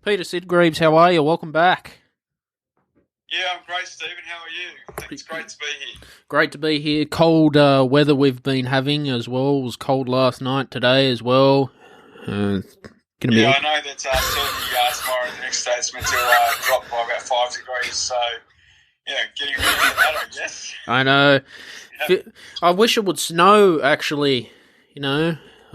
Peter Sidgreaves, how are you? Welcome back. Yeah, I'm great, Stephen. How are you? It's great to be here. Great to be here. Cold weather we've been having as well. It was cold last night, today as well. I know that certainly tomorrow and the next day it's meant to drop by about 5 degrees, so getting ready for that, I guess. I know. Yeah. I wish it would snow, actually.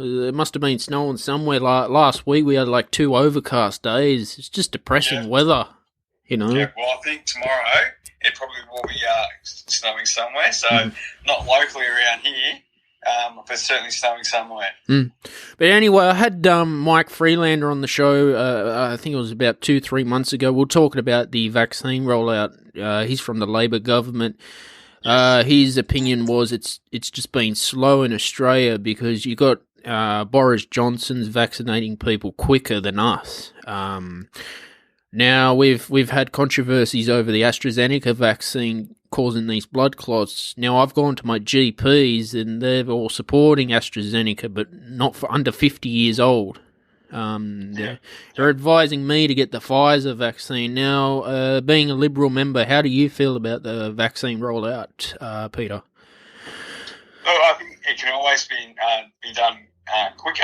It must have been snowing somewhere. Last week we had like 2 overcast days. It's just depressing weather, Yeah, well, I think tomorrow it probably will be snowing somewhere, so not locally around here, but certainly snowing somewhere. But anyway, I had Mike Freelander on the show, I think it was about 2-3 months ago. We were talking about the vaccine rollout. He's from the Labor government. His opinion was it's just been slow in Australia because you got Boris Johnson's vaccinating people quicker than us. Now we've had controversies over the AstraZeneca vaccine causing these blood clots. Now I've gone to my GPs and they're all supporting AstraZeneca, but not for under 50 years old. They're advising me to get the Pfizer vaccine. Now, being a Liberal member, how do you feel about the vaccine rollout, Peter? Well, I think it can always be done quicker.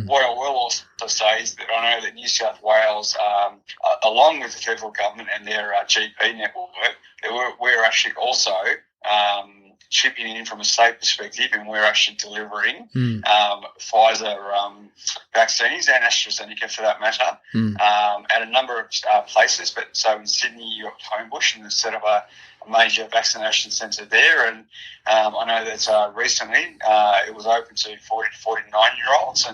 What I will also say is that I know that New South Wales, along with the federal government and their GP network, we're actually also chipping in from a state perspective, and we're actually delivering Pfizer vaccines and AstraZeneca for that matter at a number of places. But so in Sydney, you've got Homebush, and they've set up a major vaccination centre there. And I know that recently it was open to 40 to 49-year-olds.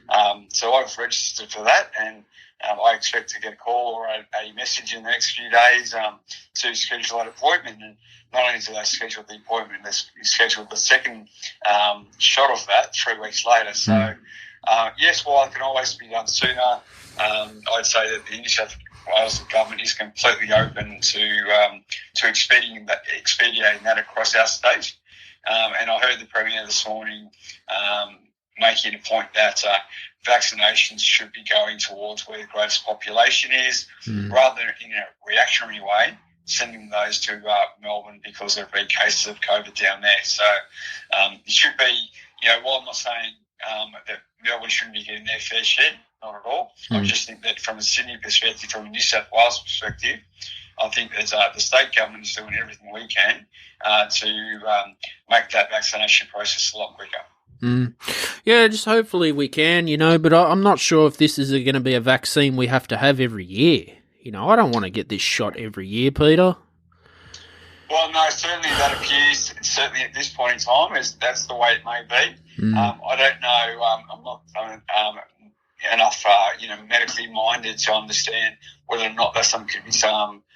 And so I've registered for that, and I expect to get a call or a message in the next few days to schedule an appointment. And not only do they schedule the appointment, they schedule the second shot of that 3 weeks later. So, yes, while it can always be done sooner, I'd say that the New South Wales government is completely open to expediting that across our state. And I heard the Premier this morning making a point that vaccinations should be going towards where the greatest population is, rather than in a reactionary way, sending those to Melbourne because there have been cases of COVID down there. So it should be, while I'm not saying that Melbourne shouldn't be getting their fair share, not at all. I just think that from a Sydney perspective, from a New South Wales perspective, I think that the state government is doing everything we can to make that vaccination process a lot quicker. Yeah, just hopefully we can, but I'm not sure if this is going to be a vaccine we have to have every year. I don't want to get this shot every year, Peter. Well, no, certainly that appears, certainly at this point in time, that's the way it may be. I don't know, I'm not enough, medically minded to understand whether or not that's something could be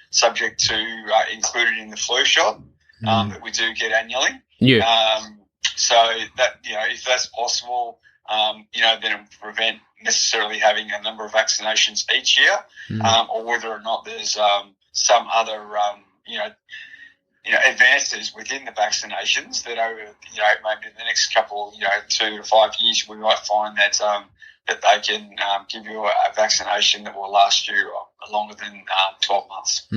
subject to included in the flu shot that we do get annually. Yeah. So that, if that's possible, then it would prevent necessarily having a number of vaccinations each year, or whether or not there's some other, advances within the vaccinations that over, maybe the next couple, 2 to 5 years, we might find that that they can give you a vaccination that will last you longer than 12 months.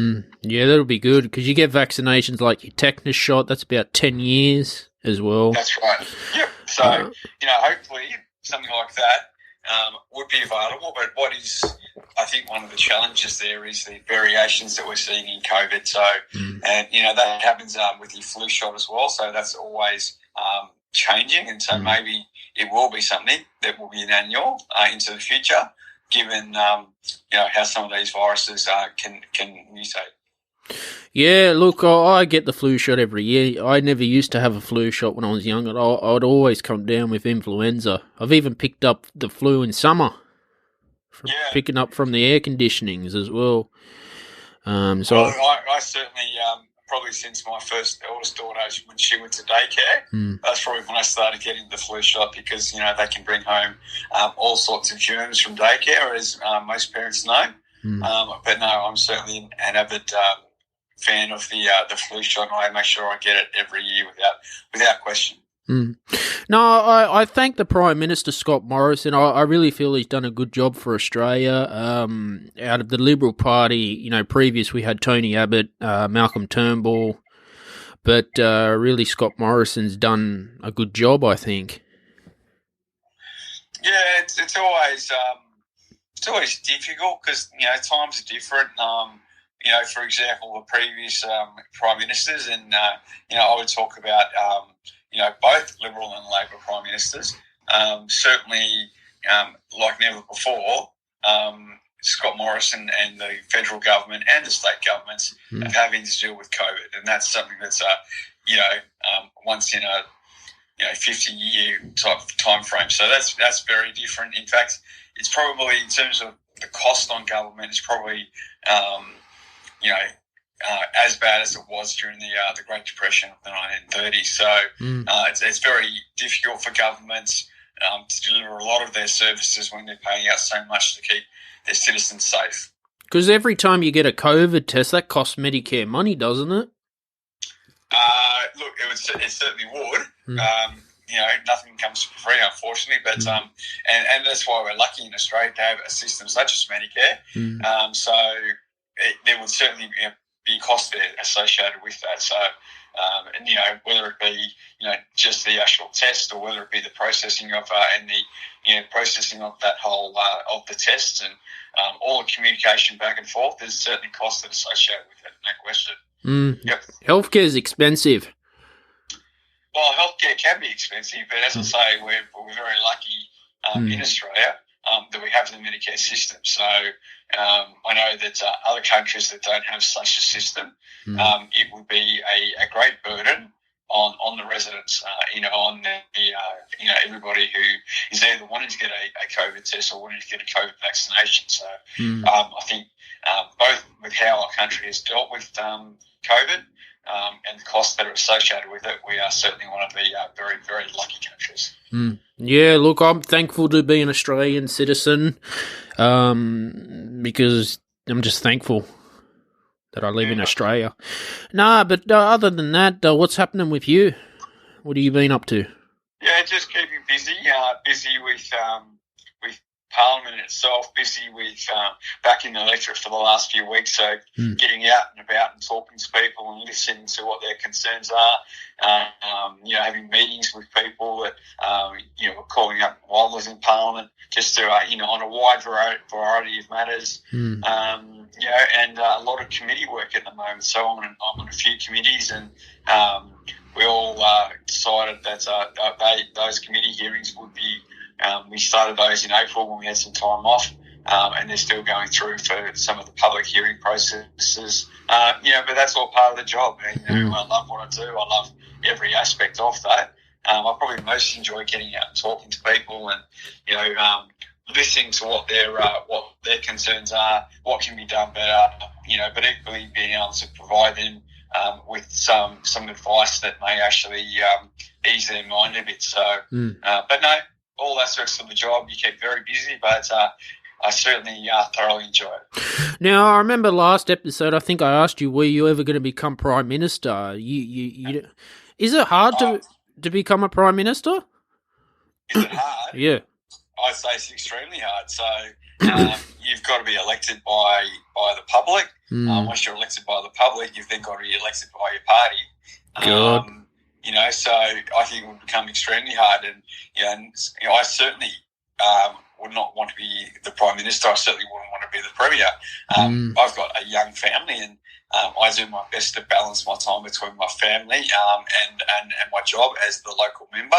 Yeah, that'll be good, because you get vaccinations like your tetanus shot, that's about 10 years as well. That's right. Yep. So, hopefully something like that would be available. But what is, I think, one of the challenges there is the variations that we're seeing in COVID. So, and, that happens with the flu shot as well. So that's always changing. And so maybe it will be something that will be an annual into the future, given, how some of these viruses can mutate. Yeah, look, I get the flu shot every year. I never used to have a flu shot when I was younger. I'd always come down with influenza. I've even picked up the flu in summer, picking up from the air conditionings as well. I certainly, probably since my first eldest daughter, when she went to daycare, that's probably when I started getting the flu shot, because, they can bring home all sorts of germs from daycare, as most parents know. But no, I'm certainly an avid fan of the flu shot, and I make sure I get it every year without question. Mm. No, I thank the Prime Minister, Scott Morrison. I really feel he's done a good job for Australia. Out of the Liberal Party, previous we had Tony Abbott, Malcolm Turnbull, but really Scott Morrison's done a good job, I think. Yeah, it's always difficult because times are different. For example, the previous prime ministers, and I would talk about both Liberal and Labor prime ministers. Certainly, like never before, Scott Morrison and the federal government and the state governments are having to deal with COVID, and that's something that's once in a 50-year type of time frame. So that's very different. In fact, it's probably, in terms of the cost on government, it's probably as bad as it was during the Great Depression of the 1930s. So it's very difficult for governments to deliver a lot of their services when they're paying out so much to keep their citizens safe. Because every time you get a COVID test, that costs Medicare money, doesn't it? Look, it certainly would. Nothing comes for free, unfortunately, but and that's why we're lucky in Australia to have a system such as Medicare. So there would certainly be cost there associated with that. So, whether it be just the actual test, or whether it be the processing of processing of that whole of the tests and all the communication back and forth, there's certainly cost that associated with it, no question. Yep. Healthcare is expensive. Well, healthcare can be expensive, but as I say, we're very lucky in Australia that we have the Medicare system. So I know that other countries that don't have such a system, it would be a great burden on the residents, on everybody who is either wanting to get a COVID test or wanting to get a COVID vaccination. So I think both with how our country has dealt with COVID and the costs that are associated with it, we are certainly one of the very, very lucky countries. Yeah, look, I'm thankful to be an Australian citizen because I'm just thankful that I live in Australia. But other than that, what's happening with you? What have you been up to? Yeah, just keeping busy. Busy with Parliament itself. Busy with back in the electorate for the last few weeks. So getting out and about and talking to people and listening to what their concerns are. Having meetings with people that calling up while I was in Parliament, just to on a wide variety of matters. And a lot of committee work at the moment. So I'm on a few committees, and we all decided that those committee hearings would be. We started those in April when we had some time off, and they're still going through for some of the public hearing processes. But that's all part of the job. And, I love what I do. I love every aspect of that. I probably most enjoy getting out and talking to people and, listening to what their concerns are, what can be done better, but equally being able to provide them with some advice that may actually ease their mind a bit. So, but no, all aspects of the job, you keep very busy, but I certainly thoroughly enjoy it. Now, I remember last episode, I think I asked you, were you ever going to become Prime Minister? Is it hard to become a Prime Minister? Is it hard? Yeah. I'd say it's extremely hard. So you've got to be elected by the public. Once you're elected by the public, you've then got to be elected by your party. So I think it would become extremely hard. And, I certainly would not want to be the Prime Minister. I certainly wouldn't want to be the Premier. I've got a young family, and I do my best to balance my time between my family and my job as the local member.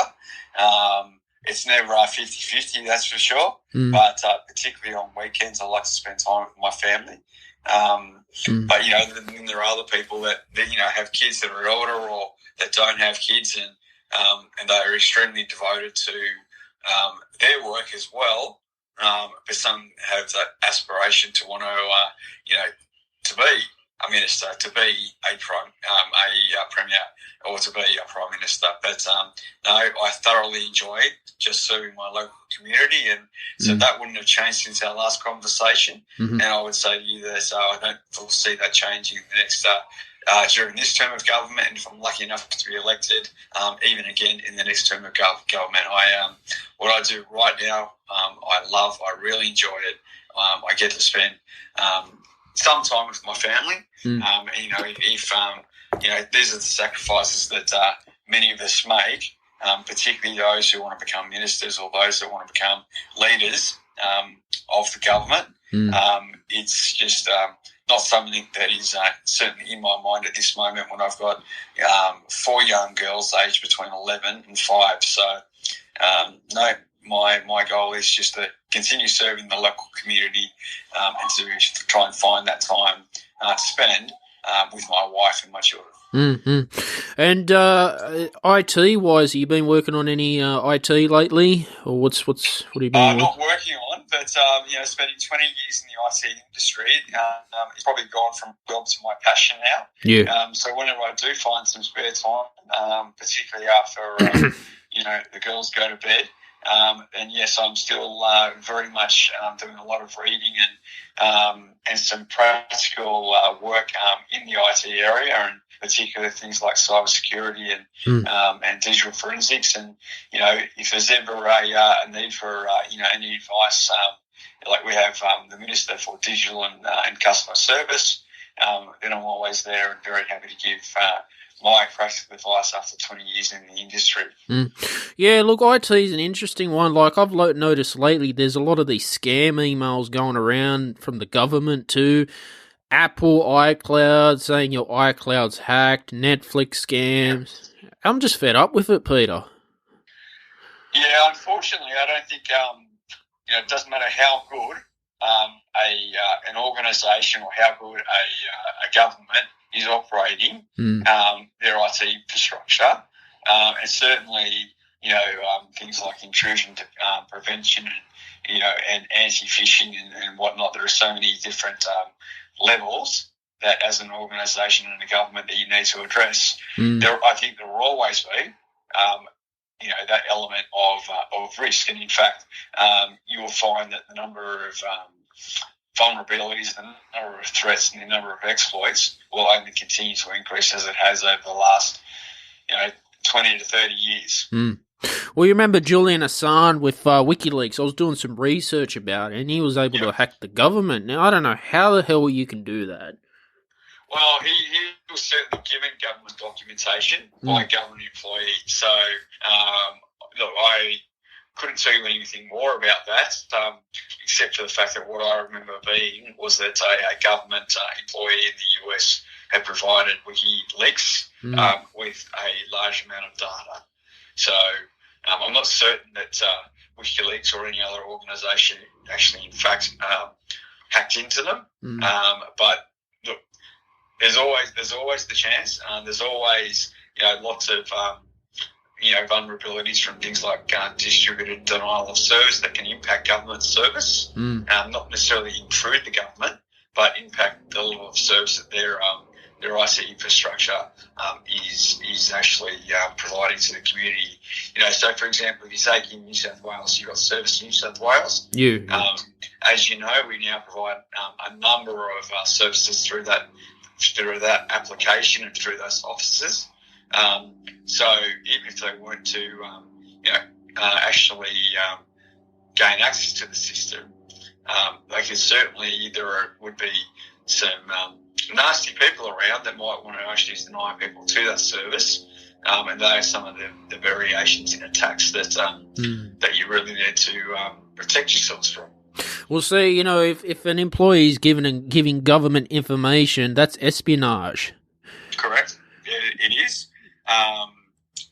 It's never 50-50, that's for sure. But particularly on weekends, I like to spend time with my family. But, then there are other people that have kids that are older or that don't have kids, and they are extremely devoted to their work as well. But some have that aspiration to want to, to be a minister, to be a premier, or to be a prime minister. But no, I thoroughly enjoyed just serving my local community, and so that wouldn't have changed since our last conversation. And I would say to you that I don't foresee that changing in the next during this term of government, and if I'm lucky enough to be elected, even again in the next term of government. What I do right now, I love. I really enjoy it. I get to spend some time with my family. If these are the sacrifices that many of us make, particularly those who want to become ministers or those that want to become leaders of the government. It's just not something that is certainly in my mind at this moment when I've got 4 young girls aged between 11 and 5. So, no, my goal is just to continue serving the local community and to try and find that time to spend with my wife and my children. Mm-hmm. And IT-wise, have you been working on any IT lately, or what have you been? Not working on, but spending 20 years in the IT industry, it's probably gone from job to my passion now. Yeah. So whenever I do find some spare time, particularly after the girls go to bed, and yes, I'm still very much doing a lot of reading and some practical work in the IT area, and particularly things like cybersecurity and digital forensics. And if there's ever a need for any advice, like we have the Minister for Digital and Customer Service, then I'm always there and very happy to give my practical advice after 20 years in the industry. Yeah, look, IT is an interesting one. Like, I've noticed lately there's a lot of these scam emails going around from the government too. Apple iCloud saying your iCloud's hacked, Netflix scams. Yeah. I'm just fed up with it, Peter. Yeah, unfortunately, I don't think it doesn't matter how good an organisation or how good a government is operating their IT infrastructure, and certainly things like intrusion prevention and anti-phishing and whatnot. There are so many different levels that as an organisation and a government that you need to address. I think there will always be that element of risk, and in fact you will find that the number of vulnerabilities, the number of threats and the number of exploits will only continue to increase as it has over the last 20 to 30 years. Well, you remember Julian Assange with WikiLeaks. I was doing some research about it, and he was able to hack the government. Now, I don't know how the hell you can do that. Well, he was certainly given government documentation by a government employee. So, look, I couldn't tell you anything more about that, except for the fact that what I remember being was that a government employee in the US had provided WikiLeaks with a large amount of data. So I'm not certain that WikiLeaks or any other organisation actually, in fact, hacked into them. But look, there's always the chance. There's always lots of vulnerabilities from things like distributed denial of service that can impact government service, not necessarily intrude the government, but impact the level of service that their IT infrastructure is actually providing to the community. So for example, if you take in New South Wales, you've got Service New South Wales. As you know, we now provide a number of services through that application and through those offices. So even if they weren't to actually gain access to the system, they could certainly, would be some nasty people around that might want to actually deny people to that service, and they are some of the variations in attacks that you really need to protect yourselves from. Well, see, if an employee is giving government information, that's espionage. Correct. It is.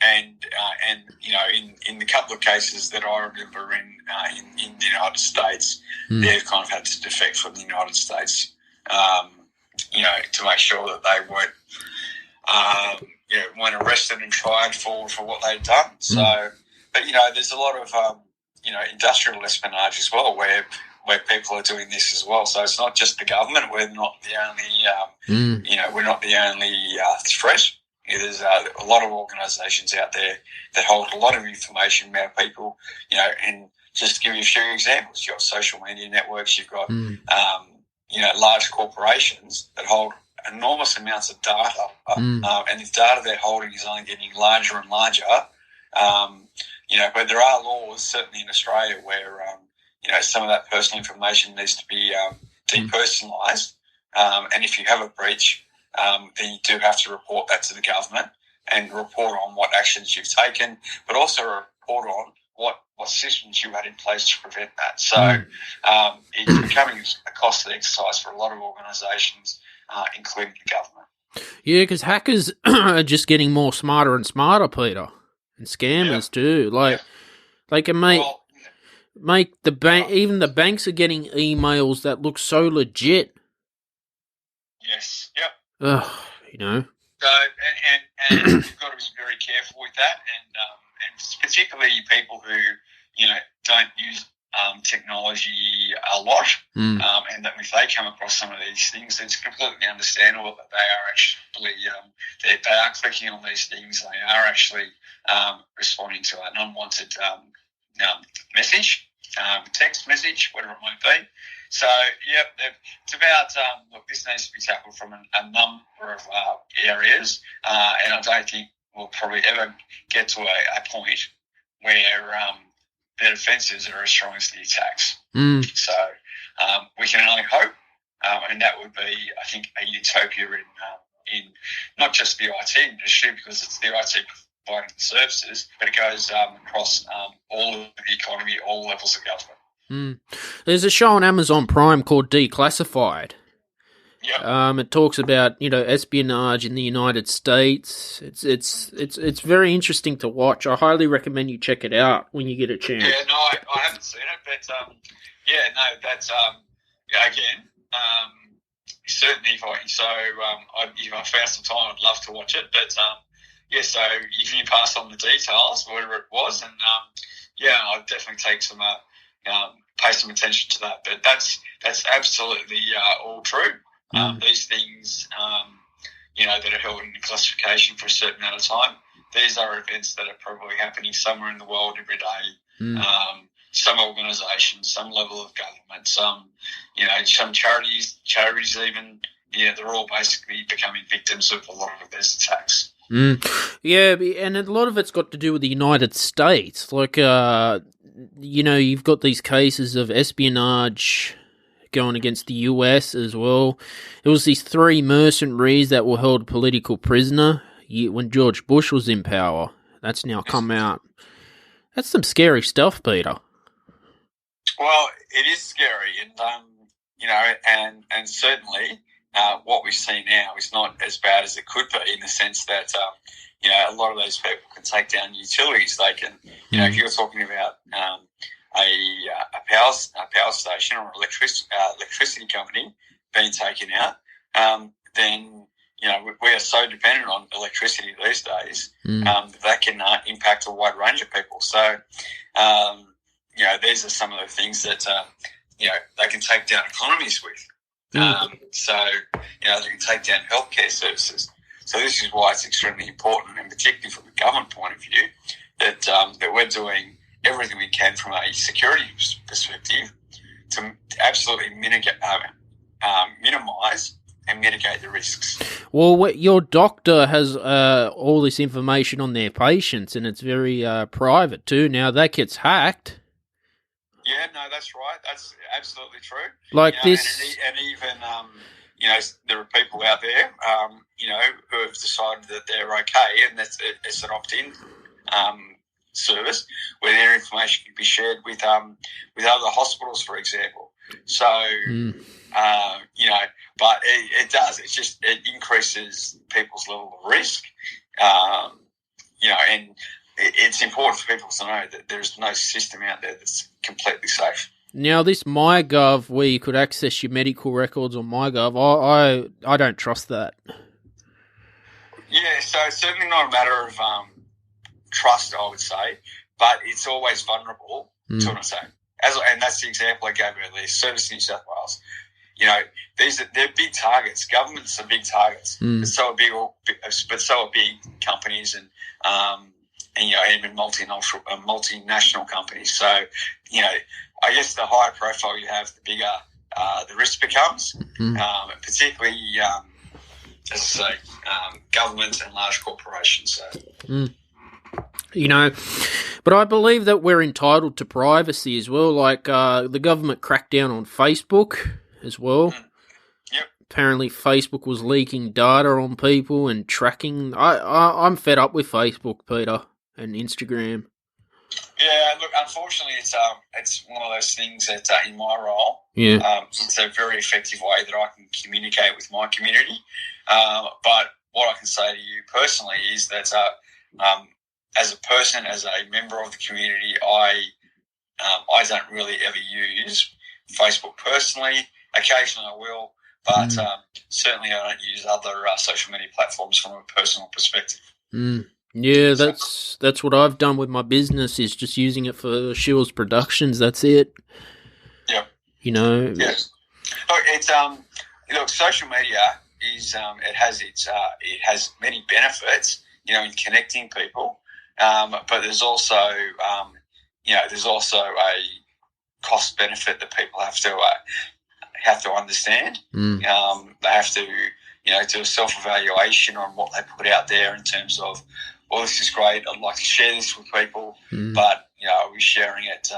And in the couple of cases that I remember in the United States, they've kind of had to defect from the United States, to make sure that they weren't arrested and tried for what they'd done. So, but there's a lot of industrial espionage as well, where people are doing this as well. So it's not just the government. We're not the only we're not the only threat. There's a lot of organisations out there that hold a lot of information about people, and just to give you a few examples, you've got social media networks, you've got, large corporations that hold enormous amounts of data, and the data they're holding is only getting larger and larger. But there are laws, certainly in Australia, where some of that personal information needs to be depersonalised, and if you have a breach, then you do have to report that to the government and report on what actions you've taken, but also report on what systems you had in place to prevent that. So it's becoming a costly exercise for a lot of organisations, including the government. Yeah, because hackers are just getting more smarter and smarter, Peter, and scammers too. They can make the bank. Even the banks are getting emails that look so legit. Yes. Yep. Ugh, So and you've got to be very careful with that, and particularly people who don't use technology a lot, and that if they come across some of these things, it's completely understandable that they are actually they are clicking on these things. They are actually responding to an unwanted message, text message, whatever it might be. So, it's about, this needs to be tackled from a number of areas, and I don't think we'll probably ever get to a point where the defences are as strong as the attacks. So we can only hope, and that would be, I think, a utopia in not just the IT industry, because it's the IT providing the services, but it goes across all of the economy, all levels of government. There's a show on Amazon Prime called Declassified. Yep. It talks about espionage in the United States. It's very interesting to watch. I highly recommend you check it out when you get a chance. Yeah, no, I haven't seen it, but that's again. Certainly, if I found some time, I'd love to watch it. But so if you pass on the details, whatever it was, and I'd definitely take some. Pay some attention to that, but that's absolutely all true. These things, that are held in classification for a certain amount of time, these are events that are probably happening somewhere in the world every day. Some organisations, some level of government, some charities even, they're all basically becoming victims of a lot of these attacks. Yeah, and a lot of it's got to do with the United States. Like, you've got these cases of espionage going against the US as well. It was these 3 mercenaries that were held political prisoner when George Bush was in power. That's now come out. That's some scary stuff, Peter. Well, it is scary, and certainly what we see now is not as bad as it could be, in the sense that a lot of those people can take down utilities. They can, if you're talking about a power station or electricity company being taken out, then we are so dependent on electricity these days that can impact a wide range of people. So these are some of the things that they can take down economies with. So they can take down healthcare services. So this is why it's extremely important, and particularly from a government point of view, that we're doing everything we can from a security perspective to absolutely minimise and mitigate the risks. Well, your doctor has all this information on their patients, and it's very private too. Now that gets hacked. Yeah, no, that's right. That's absolutely true. Like this, and even there are people out there, who have decided that they're okay, and it's an opt-in service where their information can be shared with other hospitals, for example. So, but it does. It's just it increases people's level of risk, and it's important for people to know that there's no system out there that's completely safe. Now, this MyGov, where you could access your medical records on MyGov, I don't trust that. Yeah, so it's certainly not a matter of trust, I would say, but it's always vulnerable to what I'm saying. And that's the example I gave earlier, Service New South Wales. They're big targets. Governments are big targets, but so are big companies and even multinational companies. So, I guess the higher profile you have, the bigger the risk becomes, particularly as I say, governments and large corporations. So. You know, but I believe that we're entitled to privacy as well. Like the government cracked down on Facebook as well. Yep. Apparently, Facebook was leaking data on people and tracking. I'm fed up with Facebook, Peter, and Instagram. Yeah, look, unfortunately, it's one of those things that in my role, it's a very effective way that I can communicate with my community. But what I can say to you personally is that as a person, as a member of the community, I don't really ever use Facebook personally. Occasionally I will, but certainly I don't use other social media platforms from a personal perspective. Yeah, that's what I've done with my business, is just using it for Shiels Productions. That's it. Yeah. You know. Yes. Look, social media is it has many benefits, you know, in connecting people. But there's also a cost benefit that people have to understand. They have to, do a self-evaluation on what they put out there in terms of, well, this is great, I'd like to share this with people, but are we sharing it?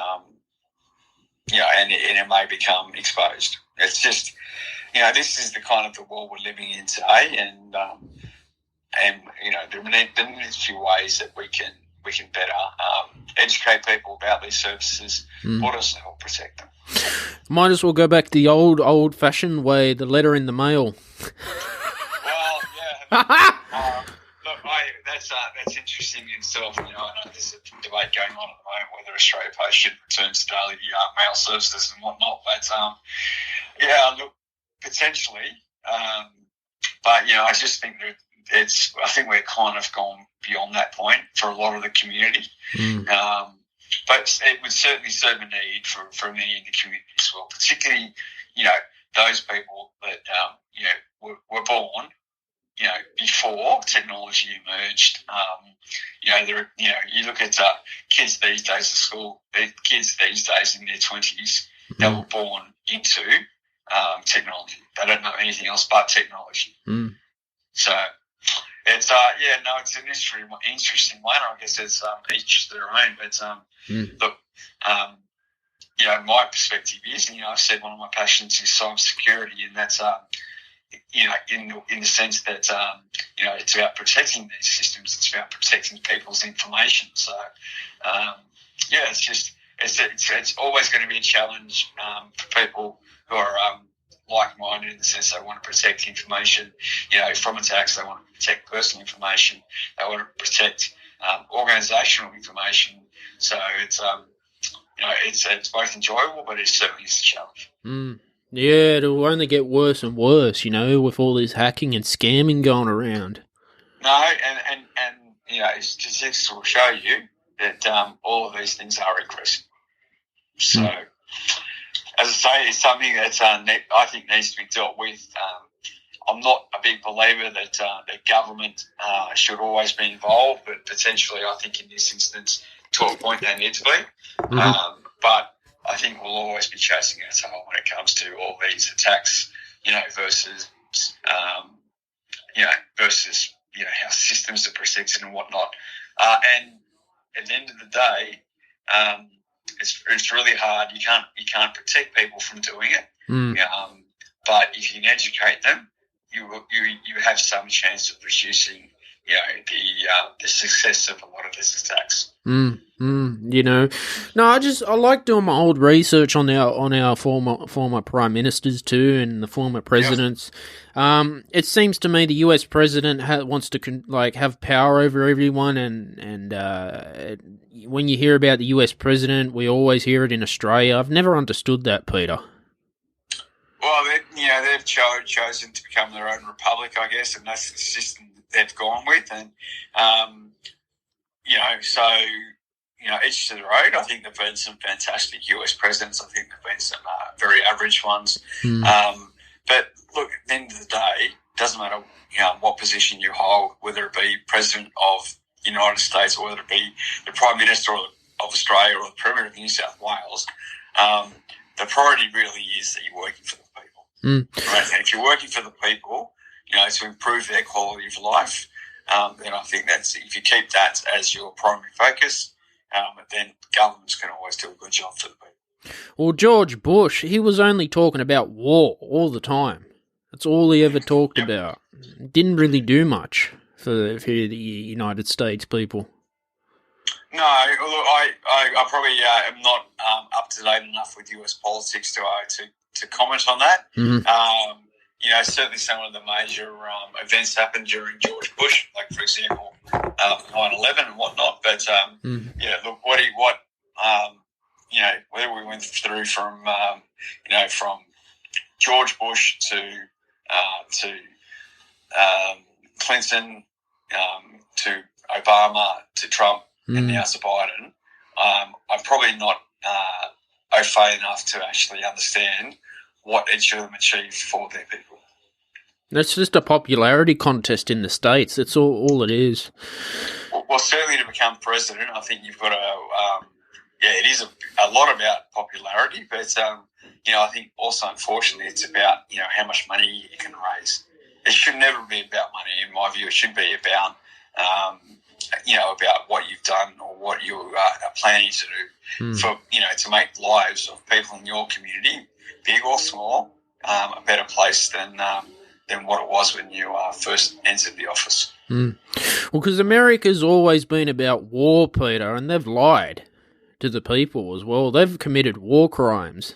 And it may become exposed. It's just, this is the kind of the world we're living in today, and there are a few ways that we can better educate people about these services, but also help protect them. Might as well go back to the old-fashioned way, the letter in the mail. Well, yeah. Look, that's interesting in itself. I know there's a debate going on at the moment whether Australia Post should return to daily mail services and whatnot. But look, potentially. But I just think that I think we're kind of gone beyond that point for a lot of the community. But it would certainly serve a need for many in the community as well, particularly, those people that, were born, before technology emerged. You look at kids these days at school, kids these days in their 20s, they were born into technology. They don't know anything else but technology. So it's it's an interesting one. I guess it's each their own. But look, my perspective is, I've said one of my passions is cybersecurity, and that's in the sense that it's about protecting these systems. It's about protecting people's information. So it's always going to be a challenge for people who are like-minded, in the sense they want to protect information, from attacks. They want to protect personal information. They want to protect organisational information. So it's it's both enjoyable, but it certainly is a challenge. Yeah, it'll only get worse and worse, with all this hacking and scamming going around. No, and statistics will show you that all of these things are increasing. So, as I say, it's something that I think needs to be dealt with. I'm not a big believer that the government should always be involved, but potentially I think in this instance, to a point, they need to be. But I think we'll always be chasing our tail when it comes to all these attacks, versus how systems are protected and whatnot. And at the end of the day, it's really hard. You can't protect people from doing it. But if you can educate them, you have some chance of reducing the success of a lot of these attacks. No, I like doing my old research on our former prime ministers too, and the former presidents. It seems to me the U.S. president wants to have power over everyone, and when you hear about the U.S. president, we always hear it in Australia. I've never understood that, Peter. Well, they've chosen to become their own republic, I guess, and that's the system they've gone with, and each to their own. I think there've been some fantastic US presidents. I think there've been some very average ones. But look, at the end of the day, it doesn't matter what position you hold, whether it be president of the United States or whether it be the Prime Minister of Australia or the Premier of New South Wales. The priority really is that you're working for the people. Right? And if you're working for the people, to improve their quality of life, then I think that's, if you keep that as your primary focus, then governments can always do a good job for the people. Well, George Bush, he was only talking about war all the time. That's all he ever talked about. Didn't really do much for the United States people. No, look, I probably am not up to date enough with US politics to comment on that. Mm-hmm. Certainly some of the major events happened during George Bush, like, for example, 9/11 and whatnot. But look, whether we went through from George Bush to Clinton, to Obama, to Trump, and now to Biden, I'm probably not au fait enough to actually understand what each of them achieved for their people. That's just a popularity contest in the States. That's all it is. Well, certainly to become president, I think you've got to, it is a lot about popularity, but, I think also, unfortunately, it's about, how much money you can raise. It should never be about money, in my view. It should be about, about what you've done or what you are planning to do for, to make lives of people in your community, big or small, a better place than what it was when you first entered the office. Well, because America's always been about war, Peter, and they've lied to the people as well. They've committed war crimes,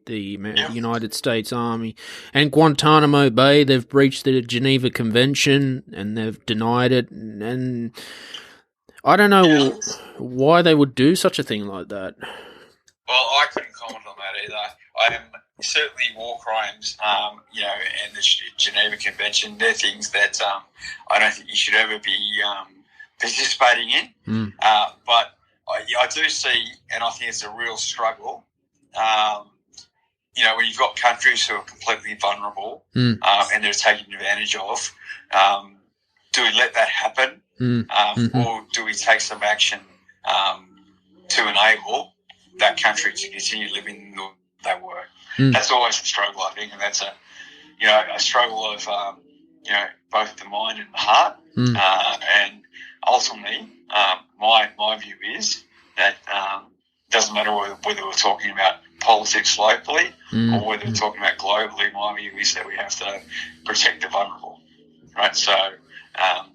the United States Army. And Guantanamo Bay, they've breached the Geneva Convention, and they've denied it. And I don't know why they would do such a thing like that. Well, I couldn't comment on that either. Certainly war crimes, and the Geneva Convention, they're things that I don't think you should ever be participating in. But I do see, and I think it's a real struggle, when you've got countries who are completely vulnerable and they're taken advantage of, do we let that happen? Or do we take some action to enable that country to continue living the way they were? That's always a struggle, I think, and that's a struggle of both the mind and the heart. And ultimately, my view is that it doesn't matter whether we're talking about politics locally or whether we're talking about globally. My view is that we have to protect the vulnerable, right? So, and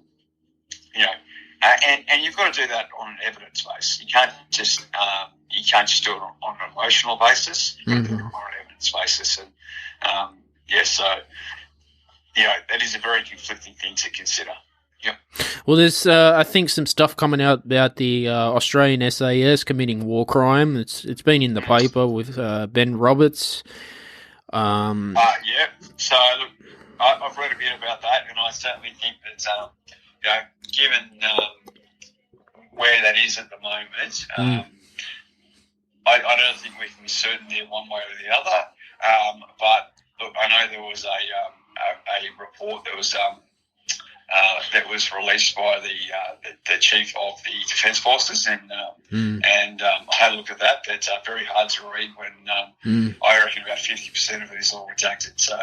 you've got to do that on an evidence base. You can't just do it on an emotional basis. You've got to do it on an evidence basis, and that is a very conflicting thing to consider. Yep. Well, there's I think some stuff coming out about the Australian SAS committing war crime. It's been in the paper with Ben Roberts. So look, I've read a bit about that, and I certainly think that given where that is at the moment, I don't think we can be certain there one way or the other. But look, I know there was a report that was released by the chief of the Defence Forces, and I had a look at that. It's very hard to read when I reckon about 50% of it is all redacted. So,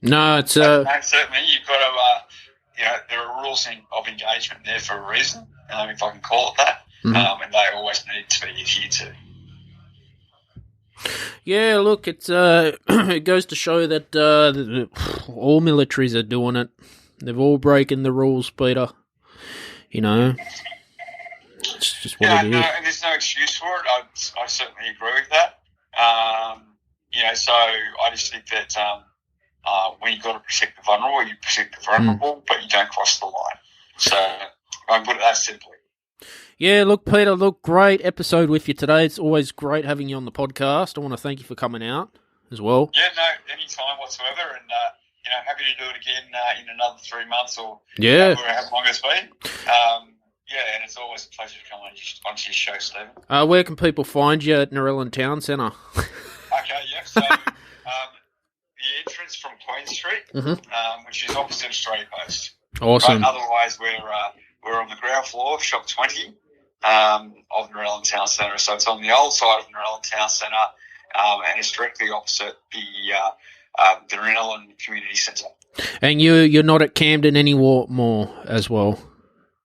No, it's certainly you've got to. There are rules of engagement there for a reason, if I can call it that, and they always need to be adhered to. Yeah, look, it's it goes to show that all militaries are doing it. They've all broken the rules, Peter. It's just what it is. And there's no excuse for it. I certainly agree with that. So I just think that when you've got to protect the vulnerable, you protect the vulnerable, but you don't cross the line. So I put it that simply. Yeah, look, Peter, great episode with you today. It's always great having you on the podcast. I want to thank you for coming out as well. Yeah, no, anytime whatsoever, and happy to do it again in another 3 months or however long it's been. And it's always a pleasure to come onto your show, Stephen. Where can people find you at Narellan Town Centre? Okay, yeah, so the entrance from Queen Street, which is opposite Australia Post. Awesome. Right? Otherwise, we're on the ground floor, shop 20. Of Narellan Town Centre. So it's on the old side of Narellan Town Centre, and it's directly opposite the the Rinellan Community Centre. And you're not at Camden anymore as well?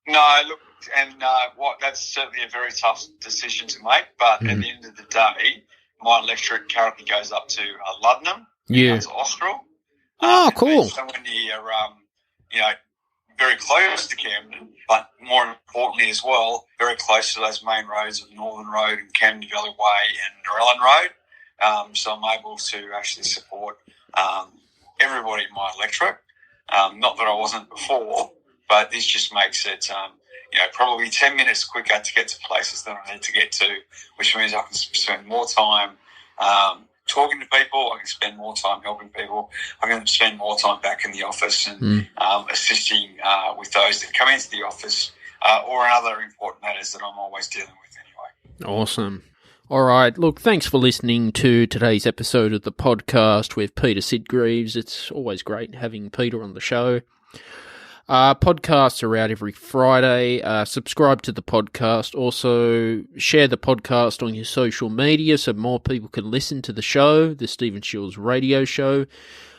No, look, and that's certainly a very tough decision to make, but at the end of the day, my electorate currently goes up to Luddenham, to Austral. Cool. Somewhere near, very close to Camden, but more importantly as well, very close to those main roads of Northern Road and Camden Valley Way and Narellan Road. So I'm able to actually support everybody in my electorate. Not that I wasn't before, but this just makes it, probably 10 minutes quicker to get to places that I need to get to, which means I can spend more time talking to people, I can spend more time helping people, I can spend more time back in the office and assisting with those that come into the office or in other important matters that I'm always dealing with anyway. Awesome. All right. Look, thanks for listening to today's episode of the podcast with Peter Sidgreaves. It's always great having Peter on the show. Podcasts are out every Friday. Subscribe to the podcast. Also, share the podcast on your social media so more people can listen to the show, the Stephen Shiels radio show.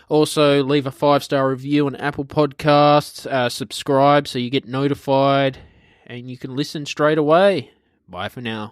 Also, leave a 5-star review on Apple Podcasts. Subscribe so you get notified and you can listen straight away. Bye for now.